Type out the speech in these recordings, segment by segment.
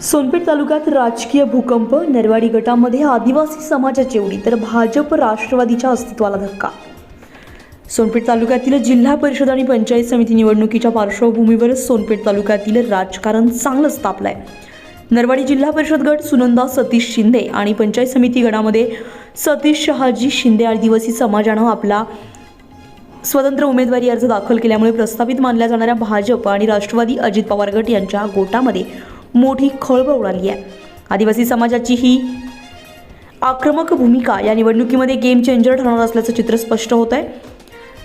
सोनपेठ तालुक्यात राजकीय भूकंप, नरवाडी गटामध्ये आदिवासी समाजाची उडी तर भाजप राष्ट्रवादीच्या अस्तित्वाला धक्का। सोनपेठ तालुक्यातील जिल्हा परिषद आणि पंचायत समिती निवडणुकीच्या पार्श्वभूमीवर सोनपेठ तालुक्यातील राजकारण चांगलंच तापलंय। नरवाडी जिल्हा परिषद गट सुनंदा सतीश शिंदे आणि पंचायत समिती गटामध्ये सतीश शहाजी शिंदे आदिवासी समाजानं आपला स्वतंत्र उमेदवारी अर्ज दाखल केल्यामुळे प्रस्तावित मानल्या जाणाऱ्या भाजप आणि राष्ट्रवादी अजित पवार गट यांच्या गोटामध्ये मोठी खळबळ उडाली आहे। आदिवासी समाजाची ही आक्रमक भूमिका या निवडणुकीमध्ये गेम चेंजर ठरणार असल्याचं चित्र स्पष्ट होत आहे।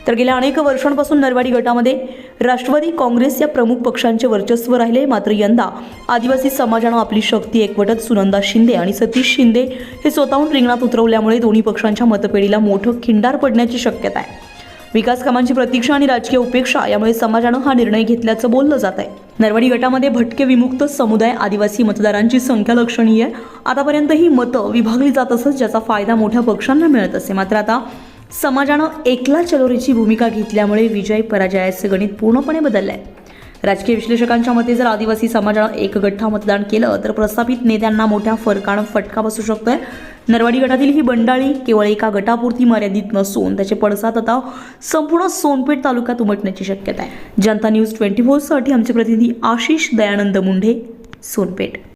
तर गेल्या अनेक वर्षांपासून नरवाडी गटामध्ये राष्ट्रवादी काँग्रेस या प्रमुख पक्षांचे वर्चस्व राहिले, मात्र यंदा आदिवासी समाजानं आपली शक्ती एकवटत सुनंदा शिंदे आणि सतीश शिंदे हे स्वतःहून रिंगणात उतरवल्यामुळे दोन्ही पक्षांच्या मतपेढीला मोठं खिंडार पडण्याची शक्यता आहे। विकास कामांची प्रतीक्षा आणि राजकीय उपेक्षा यामुळे समाजानं हा निर्णय घेतल्याचं बोललं जात आहे। नरवाडी गटामध्ये भटके विमुक्त समुदाय आदिवासी मतदारांची संख्या लक्षणीय आहे। आतापर्यंत ही मतं विभागली जात असत, ज्याचा फायदा मोठ्या पक्षांना मिळत असे, मात्र आता समाजानं एकला चलोरीची भूमिका घेतल्यामुळे विजय पराजयाचे गणित पूर्णपणे बदलले आहे। राजकीय विश्लेषकांच्या मते जर आदिवासी समाजानं एक गठ्ठा मतदान केलं तर प्रस्थापित नेत्यांना मोठ्या फरकानं फटका बसू शकतोय। नरवाडी गटातील ही बंडाळी केवळ एका गटापुरती मर्यादित नसून त्याचे पडसाद आता संपूर्ण सोनपेठ तालुक्यात उमटण्याची शक्यता आहे। जनता न्यूज 24 साठी आमचे प्रतिनिधी आशिष दयानंद मुंढे, सोनपेठ।